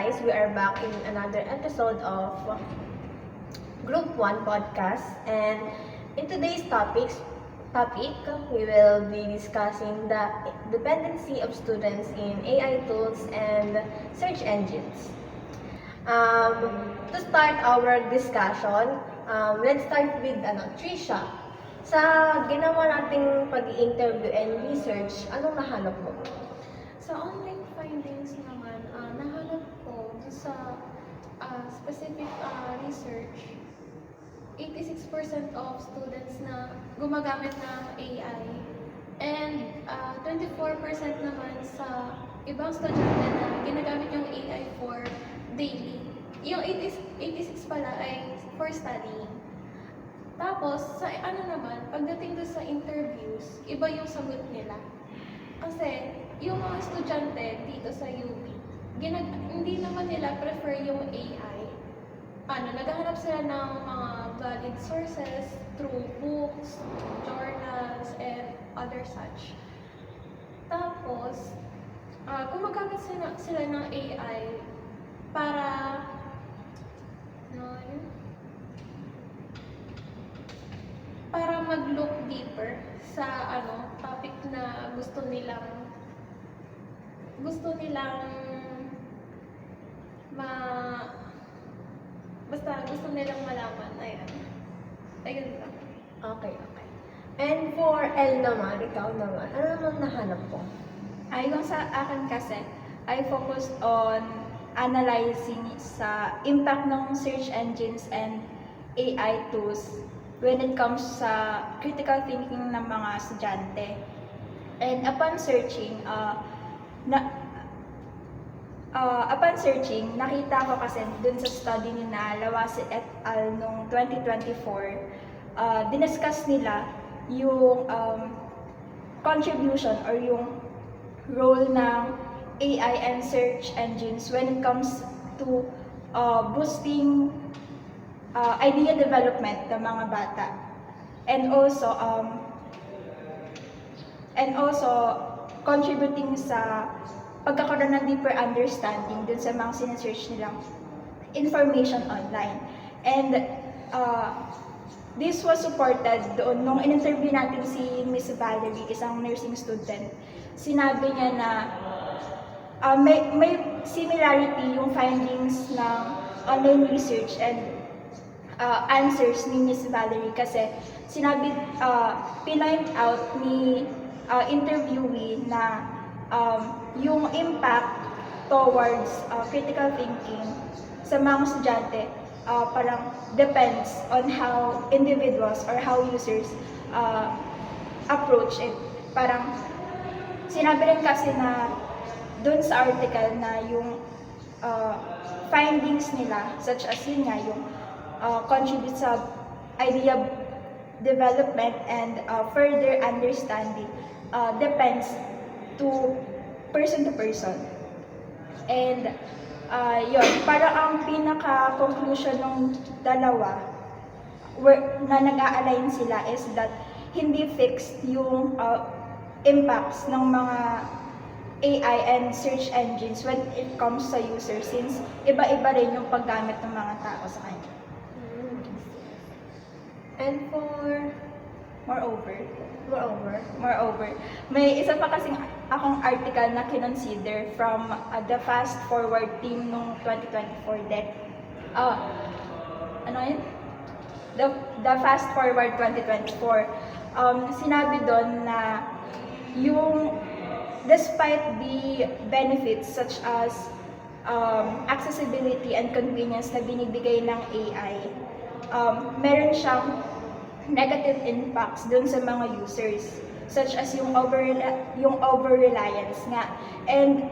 guys, we are back in another episode of Group 1 podcast, and in today's topic, we will be discussing the dependency of students in AI tools and search engines. To start our discussion, let's start with Trisha. Sa ginawa nating pag-interview and research, anong nahanap mo? Sa online findings naman, nahanap ko sa specific research, 86% of students na gumagamit ng AI and 24% naman sa ibang estudyante na ginagamit yung AI for daily. Yung 86 pala ay for studying. Tapos, sa pagdating doon sa interviews, iba yung sagot nila. Kasi, yung mga estudyante dito sa UP, hindi naman nila prefer yung AI. Naghahanap sila ng mga valid sources through books, journals, and other such. Tapos, gumagamit sila ng AI para mag-look deeper sa topic na gusto nilang gusto nilang malaman. Ayun lang. Okay. And for Elle naman, ikaw naman, ano naman nahanap mo? Yung sa akin kasi, I focused on analyzing sa impact ng search engines and AI tools when it comes sa critical thinking ng mga estudyante. And upon searching, nakita ko kasi dun sa study ni Lawasi et al. Noong 2024, diniscuss nila yung contribution or yung role ng AI and search engines when it comes to boosting idea development ng mga bata. And also contributing sa pagkakaroon ng deeper understanding dun sa mga sinesearch nilang information online. And this was supported doon nung in-interview natin si Miss Valerie, isang nursing student. Sinabi niya na may similarity yung findings ng online research and answers ni Miss Valerie kasi pinoint out ni interviewee na yung impact towards critical thinking sa mga estudyante parang depends on how individuals or how users approach it. Parang sinabi rin kasi na dun sa article na yung findings nila, such as yun nga, yung contribute sa idea development and further understanding depends to person. And yun, para ang pinaka-conclusion ng dalawa na nag-a-align sila is that hindi fixed yung impacts ng mga AI and search engines when it comes sa user since iba-iba rin yung paggamit ng mga tao sa kanya. And moreover, may isa pa kasing akong article na kinonsider from the Fast Forward team nung 2024 din. The Fast Forward 2024. Sinabi doon na yung despite the benefits such as accessibility and convenience na binibigay ng AI, meron siyang negative impacts dun sa mga users such as yung over-reliance nga. And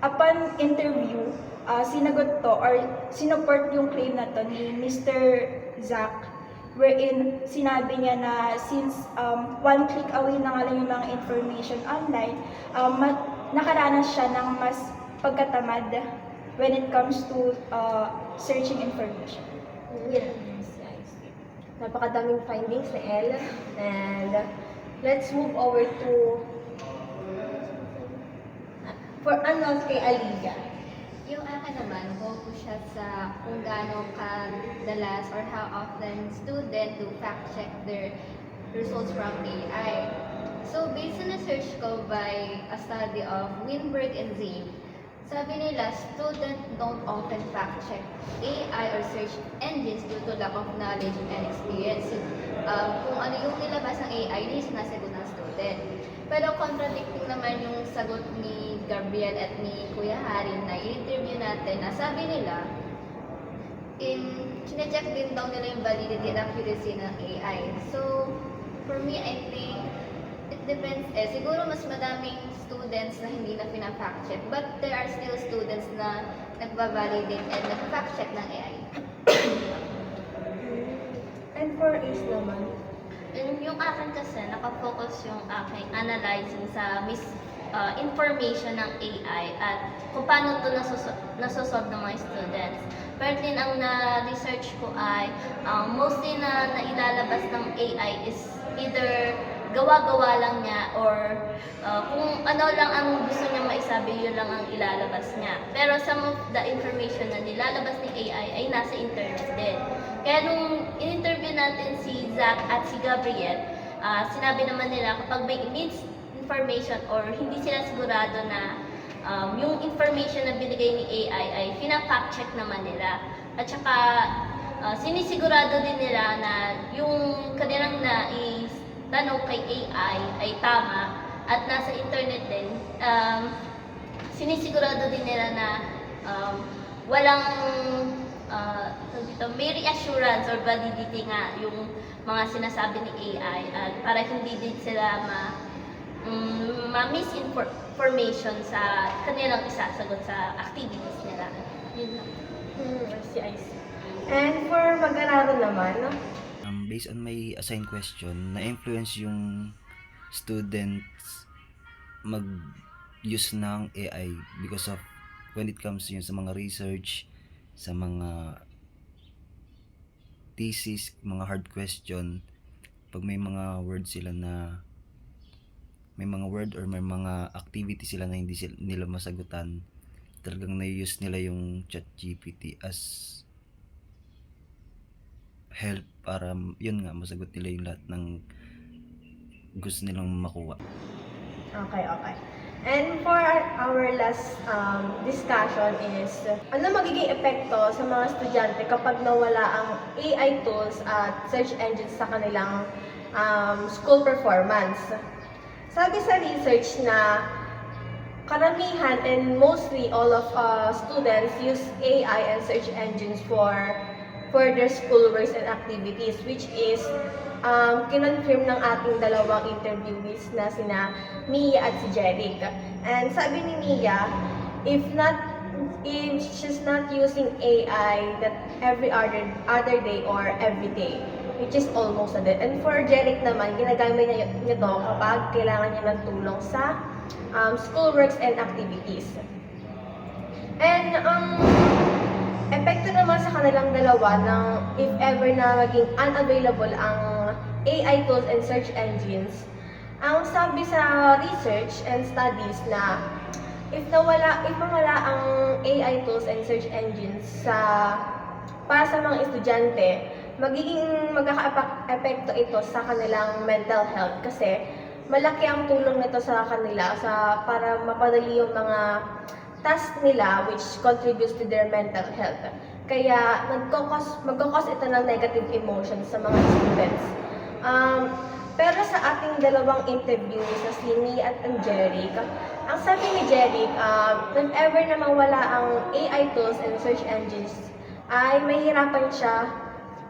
upon interview, sinagot to or sinuport yung claim na to ni Mr. Zach wherein sinabi niya na since one click away na nga lang yung mga information online, nakaranas siya ng mas pagkatamad when it comes to searching information. yes. Napakadaming findings ni Elle. And let's move over to kay Aliyah. Yung akin naman, focus siya sa kung gaano kadalas or how often student do fact check their results from AI. So, based on a search ko by a study of Winberg and Zane, sabi nila, students don't often fact check AI or search engines due to lack of knowledge and experience. Kung ano yung nilabas ng AI, yun yung sinasagot ng student. Pero contradicting naman yung sagot ni Gabriel at ni Kuya Harry na i-interview natin na sabi nila, chinecheck din daw nila yung validity and accuracy ng AI. So, for me, I think it depends siguro mas madaming students na hindi na pina-fact check, but there are still students na nagba-validate and nag-fact check ng AI. And for Ace naman, Yung akin kasi, nakafocus yung aking analyzing sa information ng AI at kung paano ito nasosolve ng mga students. Pero din ang na-research ko ay mostly na nailalabas ng AI is either gawa-gawa lang niya or kung ano lang ang gusto niya maisabi, yun lang ang ilalabas niya. Pero some of the information na nilalabas ng AI ay nasa internet din. Kaya nung in-interview natin si Zach at si Gabriel, sinabi naman nila kapag may misinformation or hindi sila sigurado na yung information na binigay ni AI ay fina-fact check naman nila. At saka sinisigurado din nila na yung kanilang tanong kay AI ay tama at nasa internet din. Sinisigurado din nila na walang may reassurance or validity nga yung mga sinasabi ni AI at para hindi din sila ma-misinformation sa kanilang isasagot sa activities nila. Yun lang. I see. And for mag-aaral naman, Based on my assigned question, na-influence yung students mag-use ng AI because of when it comes yun sa mga research, sa mga thesis, mga hard question, pag may mga word sila na may mga word or may mga activity sila na hindi nila masagutan, talagang na-use nila yung ChatGPT as help para yun nga masagot nila yung lahat ng gusto nilang makuha. Okay. And for our last discussion is, ano magiging epekto sa mga estudyante kapag nawala ang AI tools at search engines sa kanilang school performance? Sabi sa research na karamihan and mostly all of students use AI and search engines for their schoolworks and activities, which is kinonfirm ng ating dalawang interviewees na sina Mia at si Jeric. And sabi ni Mia, if she's not using AI that every other day or every day, which is almost a day. And for Jeric naman, ginagamit niya ito kapag kailangan niya ng tulong sa schoolworks and activities. And epekto naman sa kanilang dalawa ng if ever na maging unavailable ang AI tools and search engines. Ang sabi sa research and studies na if mawala ang AI tools and search engines para sa mga estudyante, magkaka-epekto ito sa kanilang mental health kasi malaki ang tulong nito sa kanila para mapadali yung mga task nila which contributes to their mental health. Kaya magkakos ito ng negative emotions sa mga students. Pero sa ating dalawang interview sa si Mia at ang Jeric, ang sabi ni Jeric, if ever na mawala ang AI tools and search engines, ay mahirapan siya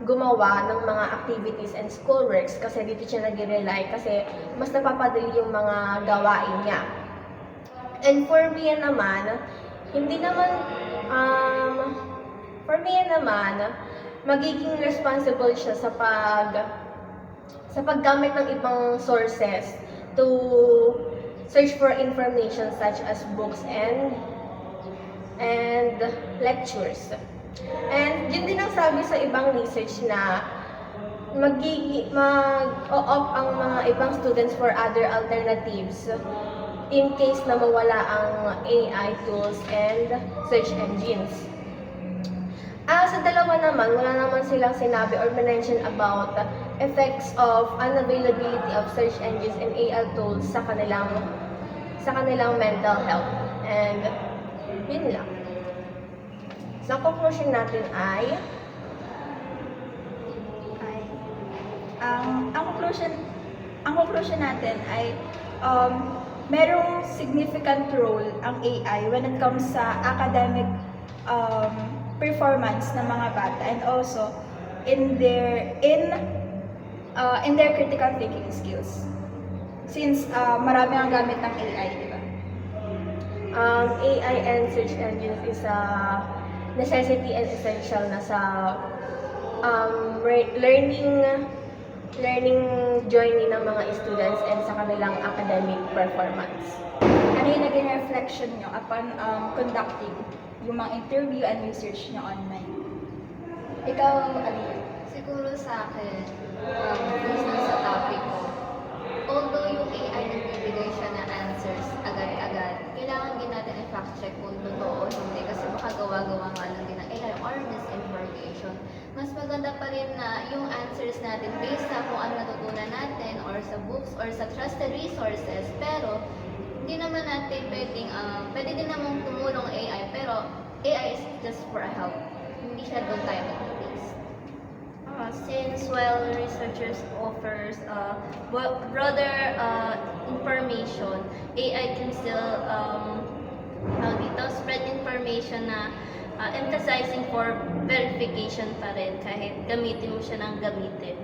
gumawa ng mga activities and schoolworks kasi dito siya nag-rely kasi mas napapadali yung mga gawain niya. And for Mia naman, magiging responsible siya sa paggamit ng ibang sources to search for information such as books and lectures. And yun din ang sabi sa ibang research na mag-opt ang mga ibang students for other alternatives in case na mawala ang AI tools and search engines. Sa dalawa naman, wala naman silang sinabi or mention about effects of unavailability of search engines and AI tools sa kanilang mental health. And yun lang. So, ang conclusion natin ay ang conclusion natin ay merong significant role ang AI when it comes sa academic performance ng mga bata and also in their critical thinking skills. Since marami ang gamit ng AI, di ba? AI and search engines is a necessity and essential na sa learning journey ng mga students and sa kanilang academic performance. Ano yung naging reflection nyo upon conducting yung mga interview and research nyo online? Ikaw, Aliyah. Siguro sa akin, based na sa topic ko, although yung AI nagbibigay siya na answers agad-agad, kailangan din natin i-fact check kung totoo o hindi kasi baka gawa-gawa nga lang din ng AI or misinformation. Mas maganda pa rin na yung answers natin based sa kung ano natutunan natin or sa books or sa trusted resources, pero hindi naman natin pwede din namang tumulong AI, pero AI is just for a help. Hindi siya doon tayo mag-base. Since while researchers offers broader information, AI can still spread information na emphasizing for verification pa rin kahit gamitin mo siya ng gamitin.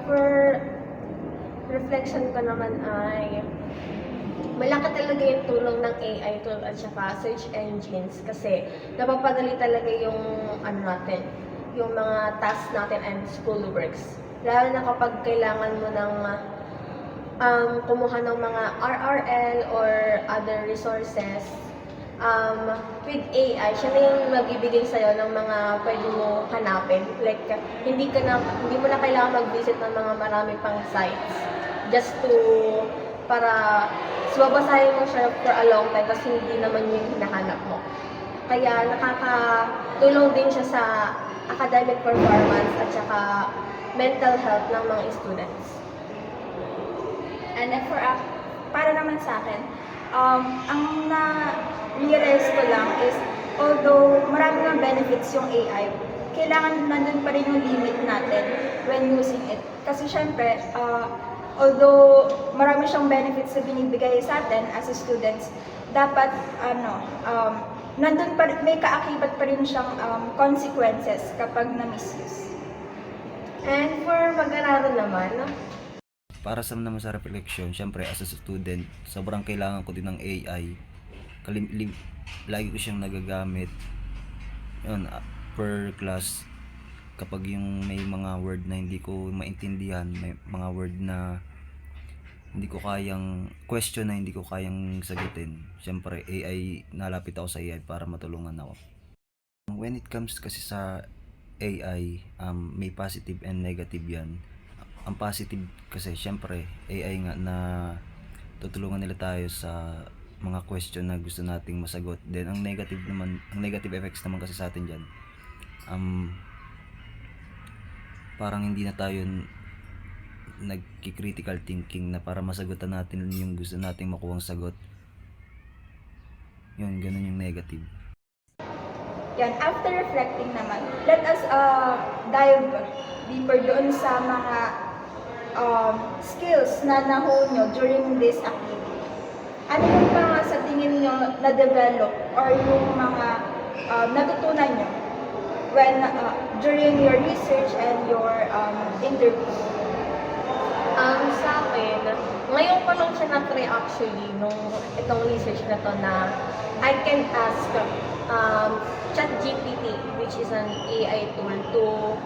For reflection ko naman ay malaki talaga yung tulong ng AI tool at saka search engines kasi napapadali talaga yung yung mga tasks natin and school works. Lalo na kapag kailangan mo ng kumuha ng mga RRL or other resources, with AI, siya na yung magbibigay sa'yo ng mga pwede mo hanapin. Like, hindi mo na kailangan mag-visit ng mga marami pang sites just so babasahin mo siya for a long time kasi hindi naman yung hinahanap mo. Kaya nakakatulong din siya sa academic performance at saka mental health ng mga students. And then para naman sa akin, ang na-realize ko lang is, although marami ng benefits yung AI, kailangan nandun pa rin yung limit natin when using it. Kasi syempre, although marami siyang benefits na binibigay sa atin as a students, dapat nandun pa rin, may kaakibat pa rin siyang consequences kapag na-misuse. And for mag-aaral naman, Para sa naman sa reflection, syempre as a student, sobrang kailangan ko din ng AI. Lagi ko siyang nagagamit yun, per class. Kapag yung may mga word na hindi ko maintindihan, may mga word na hindi ko kayang question na hindi ko kayang sagutin, syempre AI, nalapit ako sa AI para matulungan ako. When it comes kasi sa AI, may positive and negative yan. Ang positive kasi syempre AI nga na tutulungan nila tayo sa mga question na gusto nating masagot. Then ang negative effects naman kasi sa atin diyan, parang hindi na tayo nagki-critical thinking na para masagutan natin yung gusto nating makuhang sagot. Yun, ganun yung negative. Yan, after reflecting naman, let us dive deeper doon sa mga skills na na-hone nyo during this activity. Ano yung mga sa tingin nyo na-develop or yung mga natutunan nyo when during your research and your interview? sa akin, ngayon ko lang siya na-try actually nung itong research na to na I can ask ChatGPT, which is an AI tool,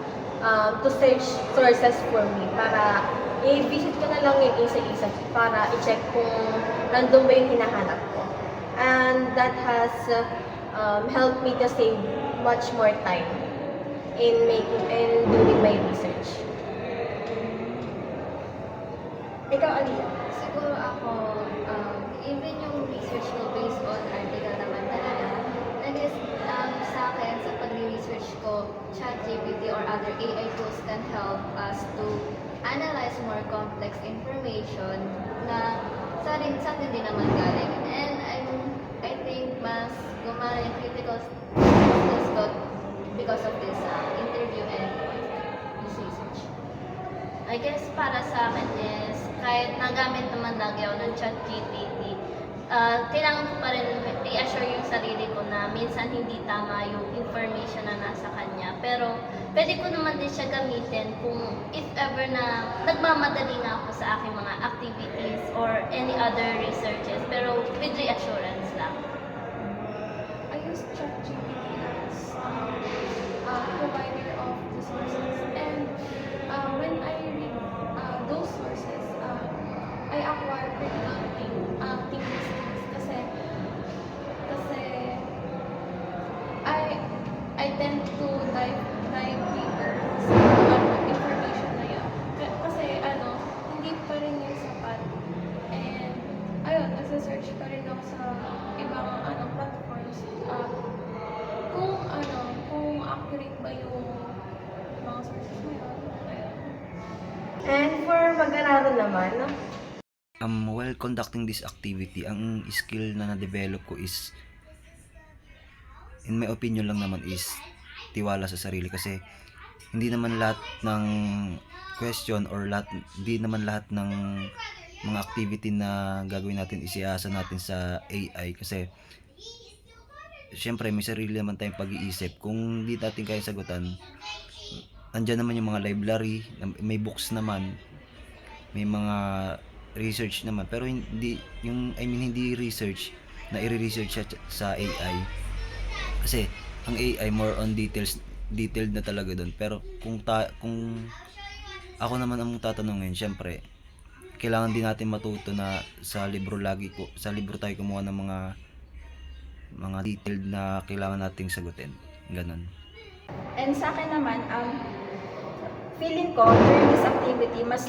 to search sources for me para i-visit ko na lang yung isa-isa para i-check kung nandun ba yung hinahanap ko. And that has helped me to save much more time in doing my research. Ikaw, Aliyah. Siguro ako, even yung research ko based on article naman talaga, I guess sa akin, sa pag-research ko, ChatGPT or other AI tools can help us to analyze more complex information na sa atin din naman galing. And I think mas gumana yung critical skills ko because of this interview and this research. I guess para sa akin is, kahit nagamit naman lagi ako ng ChatGPT, kailangan ko pa rin i-assure yung sarili ko na minsan hindi tama yung information na nasa kanya. Pero pwede ko naman din siya gamitin kung if ever na nagmamadali nga ako sa aking mga activities or any other researches. Pero with reassurance lang. I use ChatGPT as provider of the sources, and when I read those sources, I acquire critical thinking skills kasi I tend to dive deeper sa information na yun. Kasi hindi pa rin yung sapat. And ayun, nagsa-search pa rin ako sa ibang platforms. Kung accurate ba yung mga sources na yun. Ayun. And for mag-aaral naman, While conducting this activity, ang skill na na-develop ko is, in my opinion lang naman, is tiwala sa sarili. Kasi hindi naman lahat ng question or hindi naman lahat ng mga activity na gagawin natin isiasa natin sa AI. Kasi syempre may sarili naman tayong pag-iisip. Kung hindi natin kaya sagutan, andyan naman yung mga library, may books naman, may mga research naman, pero hindi hindi research na i-research sa AI. Kasi ang AI more on detailed na talaga doon. Pero kung ako naman ang tatanungin, syempre kailangan din natin matuto na sa libro tayo kumuha ng mga detailed na kailangan nating sagutin. Ganon. And sa akin naman, feeling ko during this activity, mas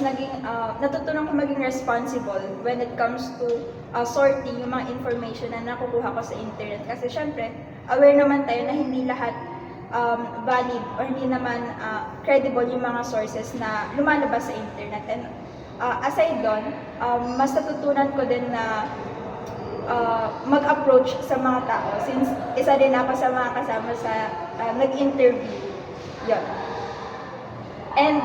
natutunan ko maging responsible when it comes to sorting yung mga information na nakukuha ko sa internet. Kasi syempre, aware naman tayo na hindi lahat valid or hindi naman credible yung mga sources na lumalabas sa internet. And aside doon, mas natutunan ko din na mag-approach sa mga tao since isa din ako sa mga kasama sa nag-interview. Yun. And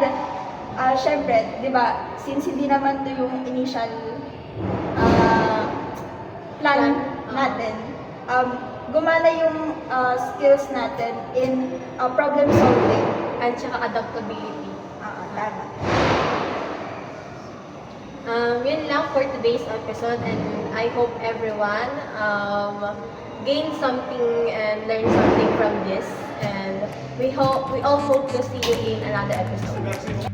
syempre, 'di ba, since hindi naman 'to yung initial plan natin, gumana yung skills natin in problem solving. and saka adaptability. Tama. Yun lang for today's episode, and I hope everyone gain something and learn something from this, and we all hope to see you in another episode.